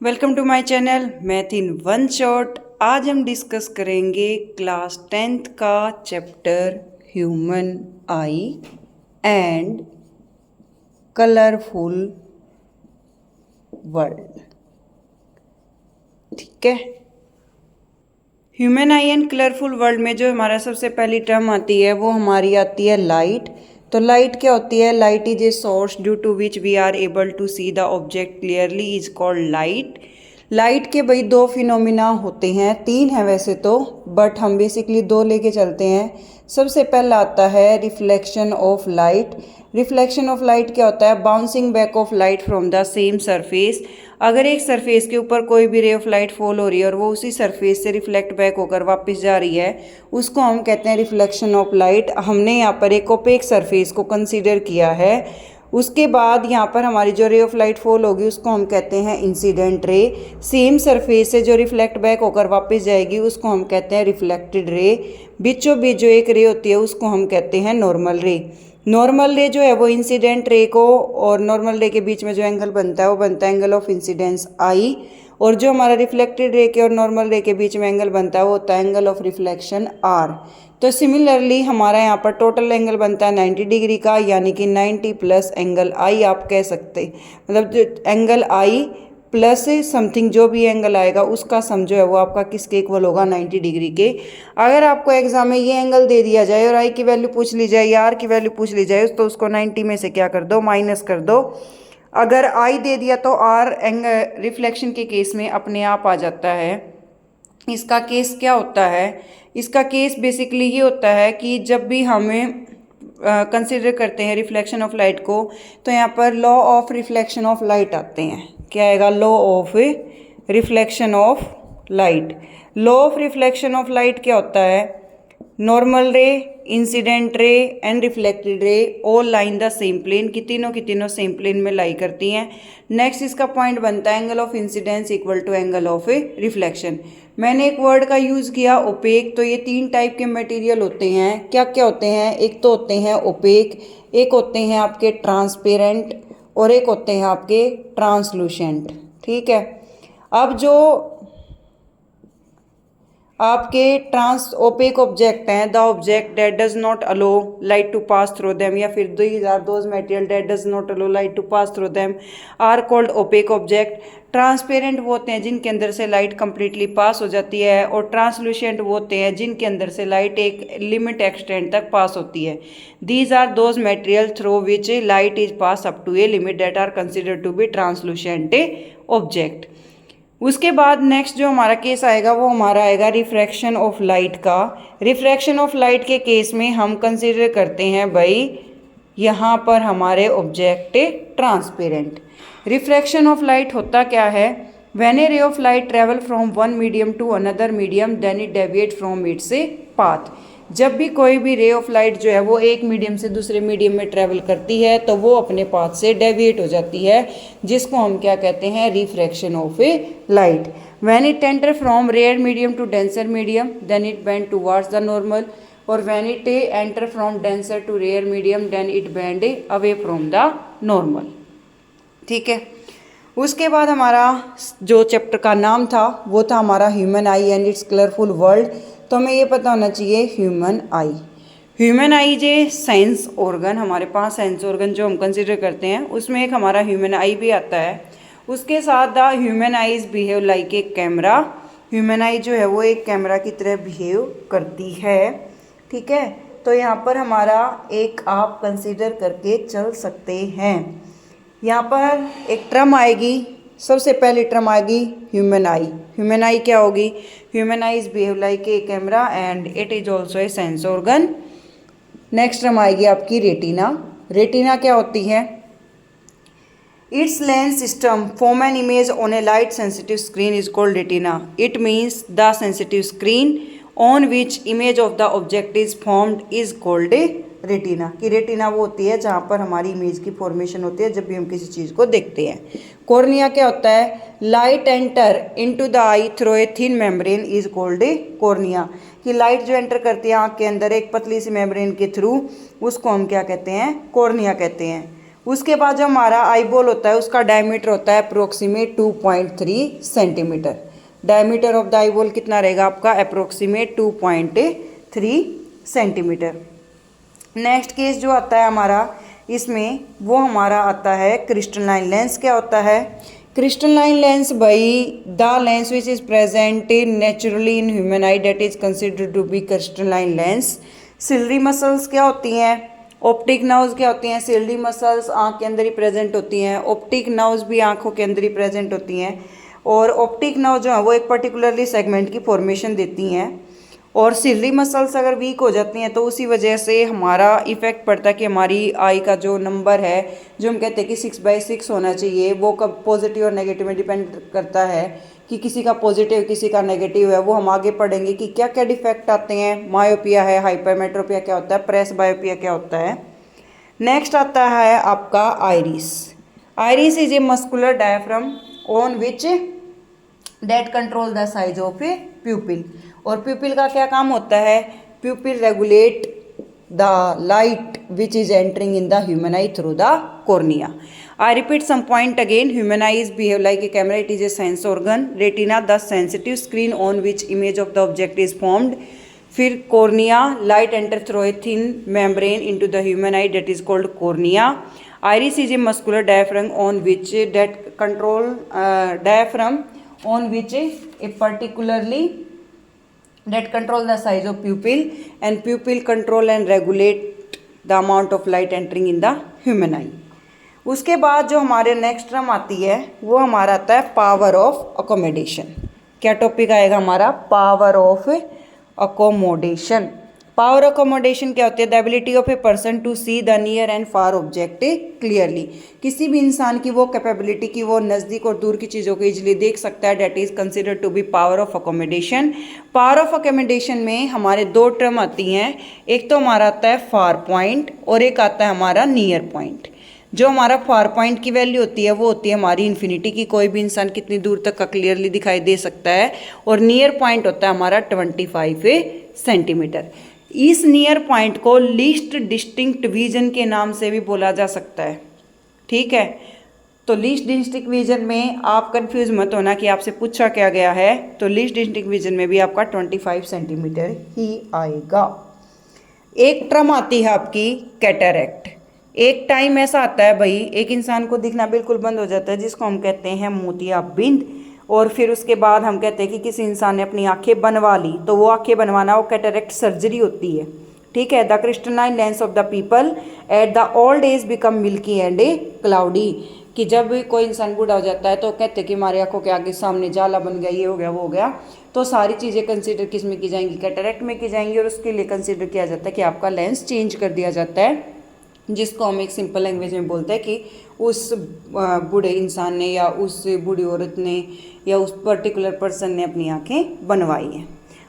Welcome to my channel math in one shot. आज हम discuss करेंगे क्लास 10th का chapter human eye and colourful world. ठीक है, human eye and colourful world में जो हमारा सबसे पहली टर्म आती है वो हमारी आती है लाइट। तो लाइट क्या होती है? Light is a source due to which we are able to see the object clearly is called light. Light के भाई दो फिनोमिना होते हैं, तीन है वैसे तो, बट हम बेसिकली दो लेके चलते हैं। सबसे पहला आता है reflection of light. Reflection of light क्या होता है? Bouncing back of light from the same surface. अगर एक सरफेस के ऊपर कोई भी रे ऑफ लाइट फॉल हो रही है और वो उसी सरफेस से रिफ्लेक्ट बैक होकर वापस जा रही है, उसको हम कहते हैं रिफ्लेक्शन ऑफ लाइट। हमने यहाँ पर एक ओपेक सरफेस को कंसीडर किया है। उसके बाद यहाँ पर हमारी जो रे ऑफ लाइट फॉल होगी उसको हम कहते हैं इंसिडेंट रे। सेम सरफेस से जो रिफ्लेक्ट बैक होकर वापस जाएगी उसको हम कहते हैं रिफ्लेक्टेड रे। बीचों बीच जो एक रे होती है उसको हम कहते हैं नॉर्मल रे। नॉर्मल रे जो है वो इंसिडेंट रे को और नॉर्मल रे के बीच में जो एंगल बनता है वो बनता है एंगल ऑफ इंसिडेंस आई, और जो हमारा रिफ्लेक्टेड रे के और नॉर्मल रे के बीच में एंगल बनता है वो होता है एंगल ऑफ रिफ्लेक्शन आर। तो सिमिलरली हमारा यहाँ पर टोटल एंगल बनता है 90 डिग्री का, यानी कि 90 प्लस एंगल आई आप कह सकते, मतलब जो एंगल आई प्लस समथिंग जो भी एंगल आएगा उसका सम जो है वो आपका किसके इक्वल होगा? 90 डिग्री के। अगर आपको एग्जाम में ये एंगल दे दिया जाए और आई की वैल्यू पूछ ली जाए या आर की वैल्यू पूछ ली जाए तो उसको 90 में से क्या कर दो? माइनस कर दो। अगर आई दे दिया तो आर एंगल रिफ्लेक्शन के केस में अपने आप आ जाता है। इसका केस क्या होता है? इसका केस बेसिकली ये होता है कि जब भी हमें कंसिडर करते हैं रिफ्लेक्शन ऑफ लाइट को, तो यहाँ पर law of reflection of light आते हैं। क्या आएगा? Law of reflection of light. Law of reflection of light क्या होता है? Normal ray, incident ray and reflected ray all lie in the same plane, की तीनों सेम प्लेन में लाई करती हैं। नेक्स्ट इसका पॉइंट बनता है angle of incidence equal to angle of reflection. मैंने एक वर्ड का यूज़ किया ओपेक। तो ये तीन टाइप के मटेरियल होते हैं। क्या क्या होते हैं? एक तो होते हैं ओपेक, एक होते हैं आपके ट्रांसपेरेंट और एक होते हैं आपके ट्रांसलूसेंट। ठीक है, अब जो आपके ट्रांस ओपेक ऑब्जेक्ट हैं, the object that does not allow light to pass through them, या फिर those material that does not allow light to pass through them are called opaque object. Transparent वो होते हैं जिनके अंदर से लाइट कंप्लीटली पास हो जाती है, और ट्रांसलूसेंट वो होते हैं जिनके अंदर से लाइट एक लिमिट एक्सटेंट तक पास होती है। These are those material through which light is pass up to a limit that are considered to be translucent object. उसके बाद नेक्स्ट जो हमारा केस आएगा वो हमारा आएगा रिफ्रैक्शन ऑफ लाइट का। रिफ्रैक्शन ऑफ लाइट के केस में हम कंसिडर करते हैं भाई यहाँ पर हमारे object transparent. Refraction of light होता क्या है? When a ray of light travel from one medium to another medium then it deviate from its path. जब भी कोई भी रे ऑफ लाइट जो है वो एक मीडियम से दूसरे मीडियम में ट्रेवल करती है तो वो अपने पाथ से डेविएट हो जाती है, जिसको हम क्या कहते हैं? Refraction of a light. When it enter from rare medium to denser medium then it bend towards the normal, और when it enter from denser to rare medium then it bend away from the normal. ठीक है, उसके बाद हमारा जो chapter का नाम था वो था हमारा human eye and it's colourful world. तो हमें ये पता होना चाहिए ह्यूमन आई। ह्यूमन आई जे सेंस ऑर्गन, हमारे पास सेंस ऑर्गन जो हम कंसिडर करते हैं उसमें एक हमारा ह्यूमन आई भी आता है। उसके साथ the human eyes behave like a camera. Human आई जो है वो एक कैमरा की तरह बिहेव करती है। ठीक है, तो यहाँ पर हमारा एक आप कंसिडर करके चल सकते हैं। यहाँ पर एक टर्म आएगी, सबसे पहली टर्म आएगी ह्यूमन आई। ह्यूमन आई क्या होगी? Human eye is behave like a camera and it is also a sense organ. Next term आएगी आपकी रेटिना। रेटिना क्या होती है? It's lens system form an image on A light sensitive screen is called retina. It means the sensitive screen on which image of the object is formed is called a retina. की retina वो होती है जहाँ पर हमारी image की formation होती है जब भी हम किसी चीज़ को देखते हैं। कॉर्निया क्या होता है? Light enter into the I through a thin membrane is called a cornea. कि लाइट जो एंटर करती है आँख के अंदर एक पतली सी मेम्ब्रेन के थ्रू, उसको हम क्या कहते हैं? कॉर्निया कहते हैं। उसके बाद जो हमारा आई बॉल होता है उसका डायमीटर होता है approximate 2.3 centimetre. Diameter of the eye ball कितना रहेगा आपका? Approximate 2.3 centimetre. नेक्स्ट केस जो आता है हमारा इसमें वो हमारा आता है क्रिस्टलाइन लेंस। क्या होता है क्रिस्टलाइन लेंस? भाई the lens which is present naturally in human eye that is considered to be crystalline lens. Ciliary muscles क्या होती हैं? ऑप्टिक नर्व्स क्या होती हैं? सिलरी मसल्स आँख के अंदर ही प्रेजेंट होती हैं, ऑप्टिक नर्व्स भी आँखों के अंदर ही प्रेजेंट होती हैं। और ऑप्टिक नर्व जो है वो एक पर्टिकुलरली सेगमेंट की फॉर्मेशन देती हैं। और सिलरी मसल्स अगर वीक हो जाती हैं तो उसी वजह से हमारा इफ़ेक्ट पड़ता है कि हमारी आई का जो नंबर है जो हम कहते हैं कि 6/6 होना चाहिए, वो कब पॉजिटिव और नेगेटिव में डिपेंड करता है कि किसी का पॉजिटिव किसी का नेगेटिव है। वो हम आगे पढ़ेंगे कि क्या क्या डिफेक्ट आते हैं। मायोपिया है, हाइपरमेट्रोपिया क्या होता है, प्रेस बायोपिया क्या होता है। नेक्स्ट आता है आपका iris. Iris is a muscular diaphragm on which that control the size of a pupil. और प्यूपिल का क्या काम होता है? Pupil regulate the light which is entering in the human eye through the cornea. I repeat some point again. Human eye is behave like a camera, it is a sense organ. Retina the sensitive screen on which image of the object is formed. फिर cornea, light enter through a thin membrane into the human eye that is called cornea. Iris is a muscular diaphragm on which that control diaphragm on which a particularly that control the size of pupil and pupil control and regulate the amount of light entering in the human eye. उसके बाद जो हमारे next term आती है वो हमारा आता है पावर ऑफ अकोमोडेशन। क्या टॉपिक आएगा हमारा? Power of accommodation. Power accommodation क्या होती है? The ability of a person to see the near and far object clearly. किसी भी इंसान की वो कैपेबिलिटी की वो नज़दीक और दूर की चीज़ों को इजीली देख सकता है, that is considered to be power of accommodation. Power of accommodation में हमारे दो टर्म आती हैं, एक तो हमारा आता है फार पॉइंट और एक आता है हमारा नियर पॉइंट। जो हमारा फार पॉइंट की वैल्यू होती है वो होती है हमारी इन्फिनिटी की, कोई भी इंसान कितनी दूर तक का क्लियरली दिखाई दे सकता है। और नियर पॉइंट होता है हमारा 25 सेंटीमीटर। इस नियर पॉइंट को लीस्ट डिस्टिंक्ट विजन के नाम से भी बोला जा सकता है। ठीक है, तो लीस्ट डिस्टिंक्ट विजन में आप कंफ्यूज मत होना कि आपसे पूछा क्या गया है। तो लीस्ट डिस्टिंक्ट विजन में भी आपका 25 सेंटीमीटर ही आएगा। एक टर्म आती है आपकी कैटरैक्ट। एक टाइम ऐसा आता है भाई एक इंसान को दिखना बिल्कुल बंद हो जाता है जिसको हम कहते हैं मोतियाबिंद। और फिर उसके बाद हम कहते हैं कि किसी इंसान ने अपनी आंखें बनवा ली, तो वो आंखें बनवाना वो कैटरैक्ट सर्जरी होती है। ठीक है। The crystalline lens of the people at the old age become milky and A cloudy. कि जब कोई इंसान बूढ़ा हो जाता है तो कहते हैं कि हमारी आंखों के आगे सामने जाला बन गया, ये हो गया वो हो गया। तो सारी चीज़ें कंसीडर किस में की जाएंगी? कैटरैक्ट में की जाएंगी। और उसके लिए कंसीडर किया जाता है कि आपका लेंस चेंज कर दिया जाता है, जिसको हम एक सिंपल लैंग्वेज में बोलते हैं कि उस बूढ़े इंसान ने या उस बूढ़ी औरत ने या उस पर्टिकुलर पर्सन ने अपनी आंखें बनवाई हैं।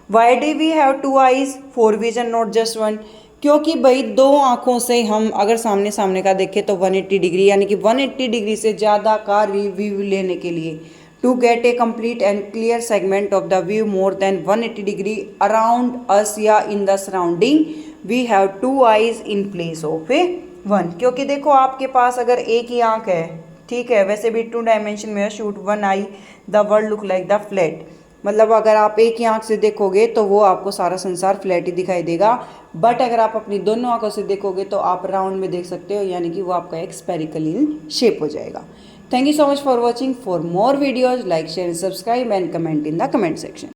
Why do we have two eyes for vision not just one? क्योंकि भाई दो आँखों से हम अगर सामने सामने का देखें तो 180 डिग्री यानी कि 180 डिग्री से ज़्यादा का रिव्यू लेने के लिए to get a complete and clear segment of the view more than 180 degree around us या in the surrounding we have two eyes in place of a one. क्योंकि देखो आपके पास अगर एक ही आंख है, ठीक है, वैसे भी 2 डायमेंशन में shoot 1 I the world look like the flat. मतलब अगर आप एक ही आंख से देखोगे तो वो आपको सारा संसार फ्लैट ही दिखाई देगा। बट अगर आप अपनी दोनों आंखों से देखोगे तो आप राउंड में देख सकते हो, यानी कि वो आपका एक स्पेरिकल इन शेप हो जाएगा। Thank you so much for watching. For more videos like share subscribe and comment in the comment section.